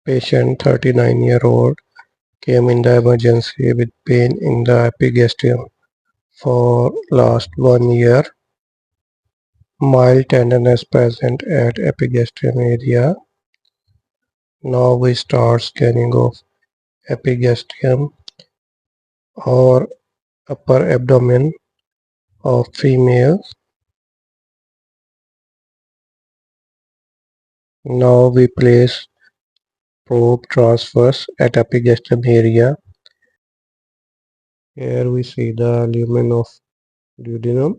Patient 39-year-old came in the emergency with pain in the epigastrium for last 1 year. Mild tenderness present at epigastrium area. Now we start scanning of epigastrium or upper abdomen of female. Now we place probe transverse at epigastrium area. Here we see the lumen of duodenum.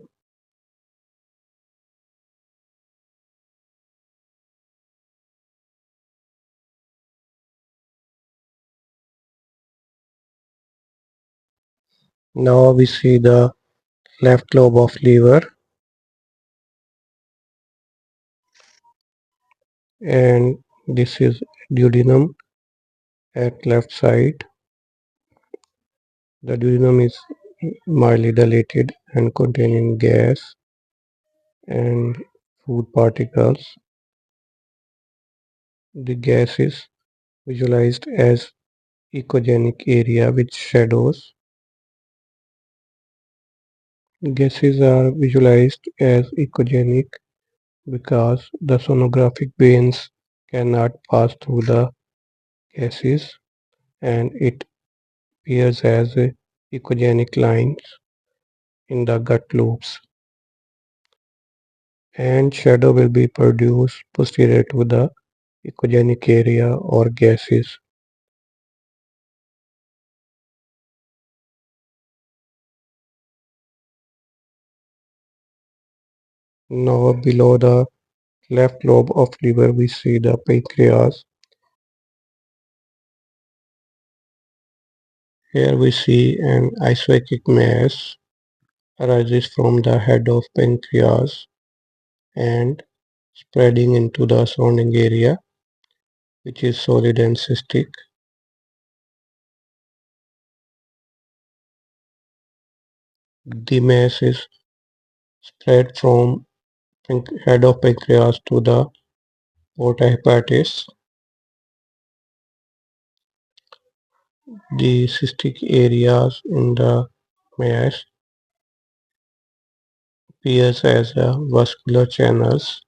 Now we see the left lobe of liver, and this is duodenum at left side. The duodenum is mildly dilated and containing gas and food particles. The gas is visualized as echogenic area with shadows. Gases are visualized as echogenic because the sonographic veins cannot pass through the gases, and it appears as echogenic lines in the gut lobes, and shadow will be produced posterior to the echogenic area or gases. Now below the left lobe of liver we see the pancreas. Here we see an isoechic mass arises from the head of pancreas and spreading into the surrounding area, which is solid and cystic. The mass is spread from head of pancreas to the aorta hepatis. The cystic areas in the mass appears as vascular channels.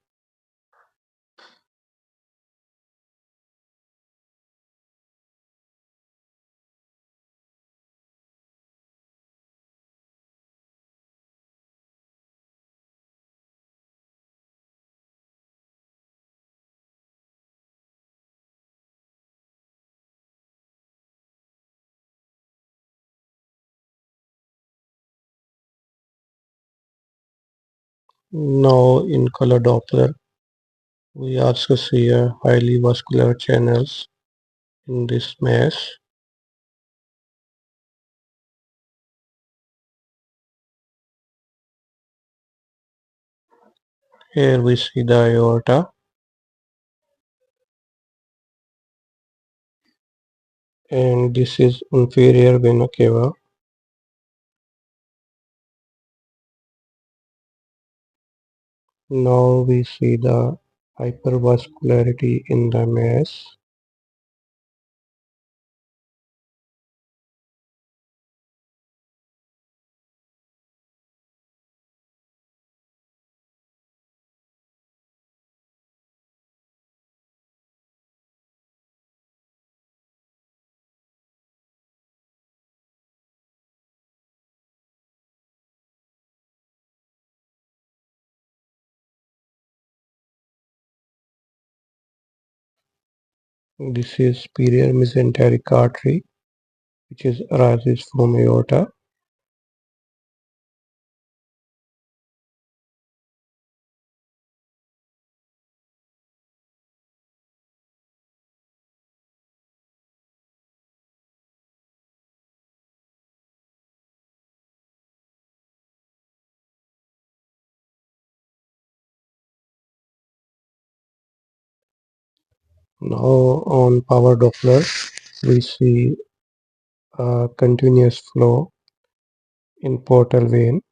Now in color Doppler we also see a highly vascular channels in this mass. Here we see the aorta, and this is inferior vena cava. Now we see the hypervascularity in the mass. This is superior mesenteric artery, which arises from aorta. Now on power Doppler, we see a continuous flow in portal vein.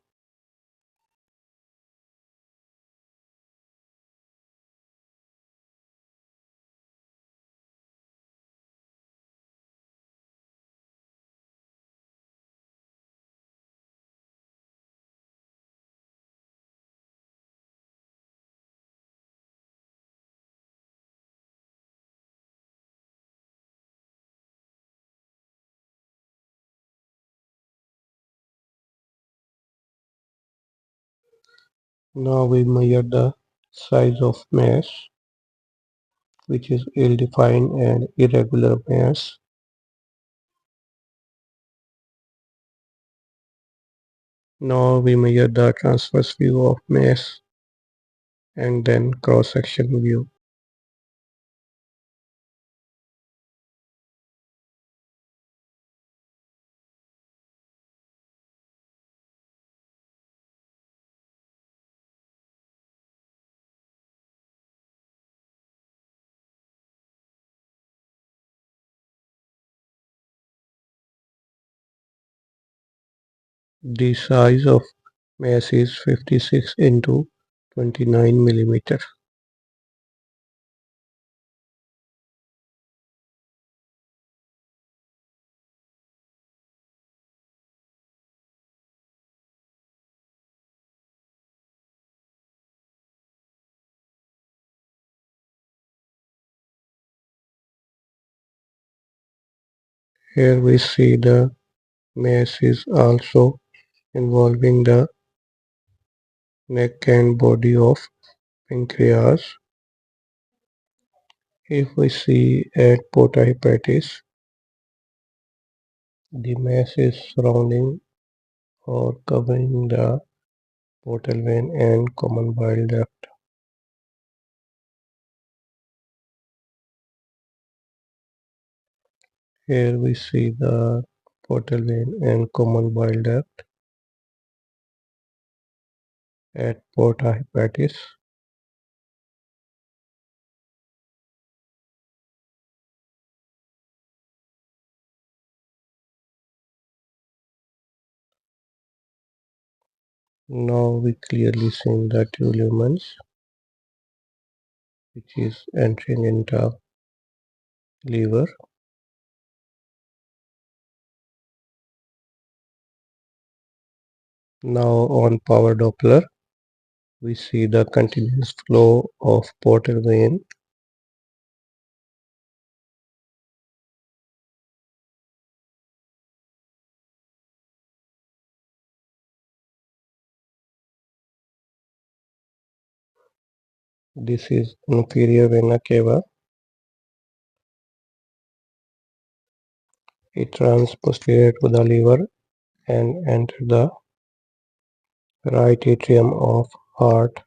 Now we measure the size of mass, which is ill-defined and irregular mass. Now we measure the transverse view of mass and then cross-section view. The size of mass is 56 into 29 millimeter. Here we see the mass is also involving the neck and body of pancreas. If we see at porta hepatis, the mass is surrounding or covering the portal vein and common bile duct. Here we see the portal vein and common bile duct at porta hepatis. Now we clearly see the two lumens which is entering into liver. Now on power Doppler we see the continuous flow of portal vein. This is inferior vena cava. It runs posterior to the liver and enters the right atrium of heart.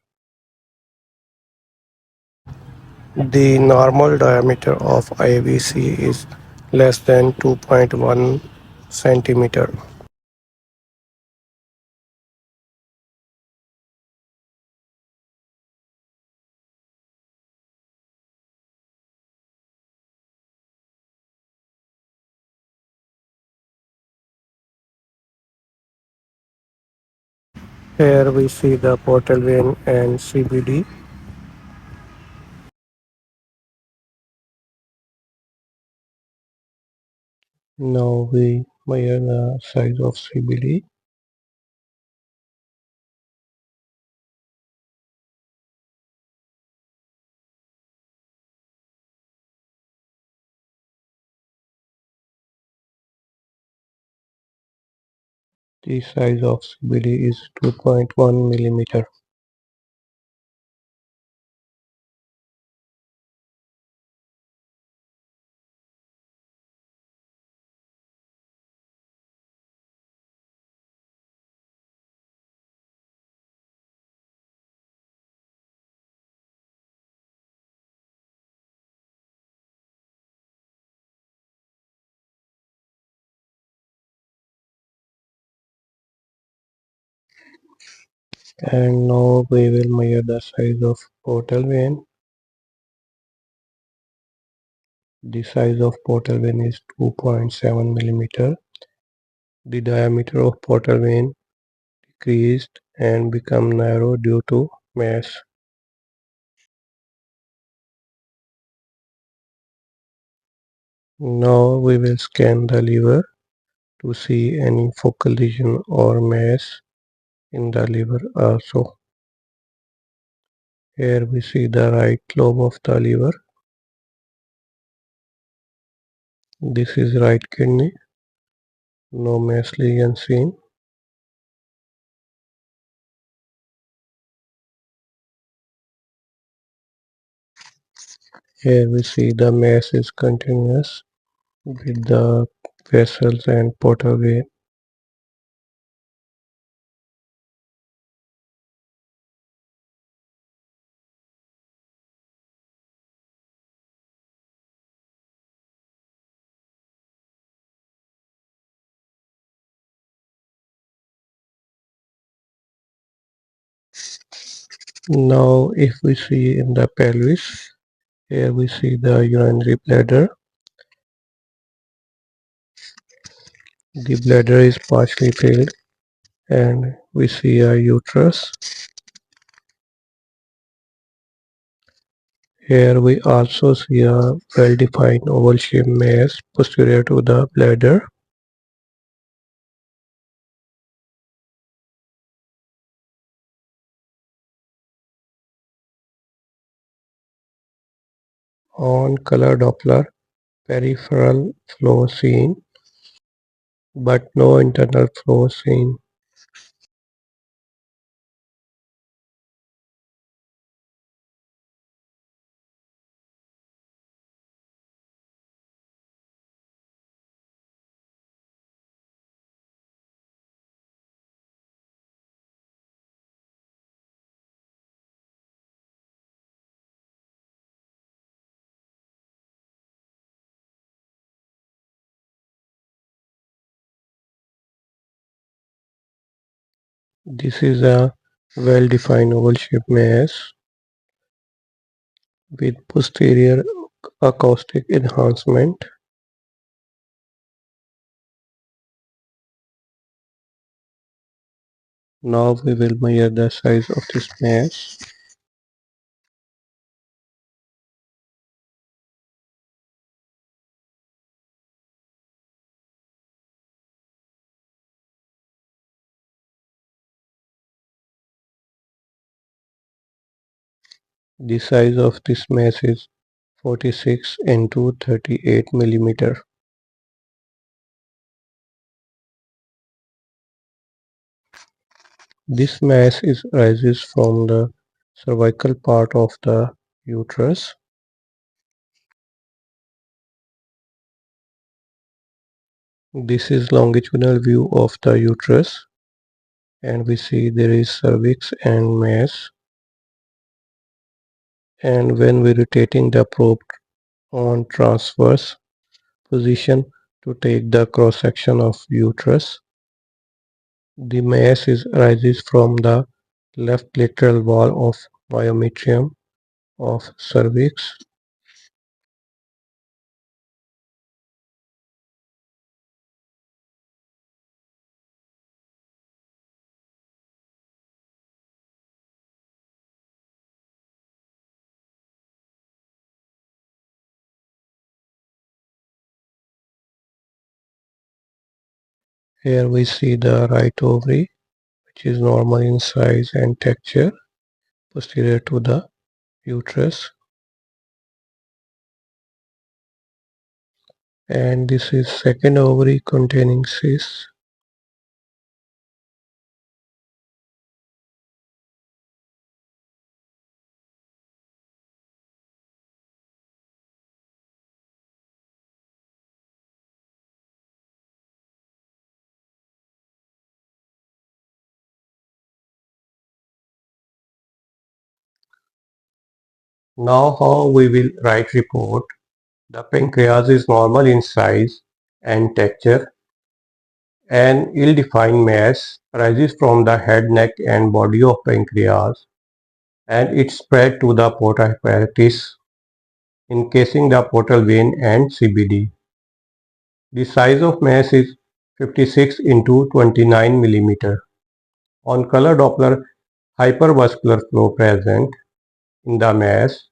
The normal diameter of IVC is less than 2.1 centimeter. Here we see the portal vein and CBD. Now we measure the size of CBD. The size of CBD is 2.1 millimeter. And now we will measure the size of portal vein. The size of portal vein is 2.7 millimeter. The diameter of portal vein decreased and become narrow due to mass. Now we will scan the liver to see any focal lesion or mass in the liver also. Here we see the right lobe of the liver. This is right kidney. No mass lesion seen. Here we see the mass is continuous with the vessels and portal vein. Now if we see in the pelvis, here we see the urinary bladder. The bladder is partially filled and we see a uterus. Here we also see a well-defined oval-shaped mass posterior to the bladder. On color Doppler, peripheral flow seen, but no internal flow seen. This is a well-defined oval-shaped mass with posterior acoustic enhancement. Now we will measure the size of this mass. The size of this mass is 46 into 38 millimeter. This mass rises from the cervical part of the uterus. This is longitudinal view of the uterus and we see there is cervix and mass, and when we rotating the probe on transverse position to take the cross section of uterus, the mass rises from the left lateral wall of myometrium of cervix. Here we see the right ovary, which is normal in size and texture posterior to the uterus, and this is second ovary containing cysts. Now how we will write report. The pancreas is normal in size and texture. An ill-defined mass arises from the head, neck and body of pancreas, and it spread to the porta apparatus, encasing the portal vein and CBD. The size of mass is 56 into 29 millimeter. On color Doppler, hypervascular flow present in the mass.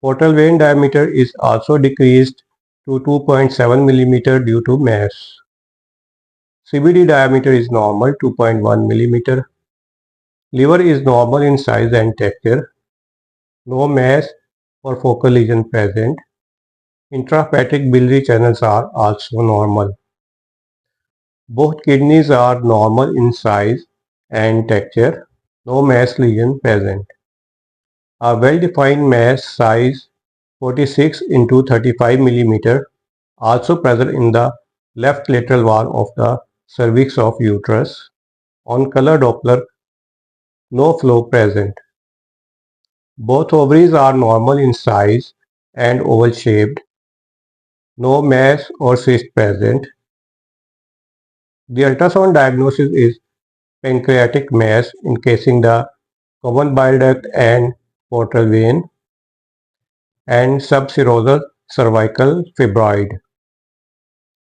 Portal vein diameter is also decreased to 2.7 millimeter due to mass. CBD diameter is normal 2.1 millimeter. Liver is normal in size and texture. No mass or focal lesion present. Intrahepatic biliary channels are also normal. Both kidneys are normal in size and texture. No mass lesion present. A well-defined mass size 46 into 35 millimeter, also present in the left lateral wall of the cervix of uterus. On color Doppler, no flow present. Both ovaries are normal in size and oval shaped. No mass or cyst present. The ultrasound diagnosis is pancreatic mass encasing the common bile duct and portal vein and subserosal cervical fibroid.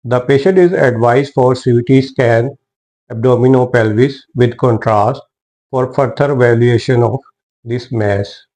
The patient is advised for CT scan abdominopelvis with contrast for further evaluation of this mass.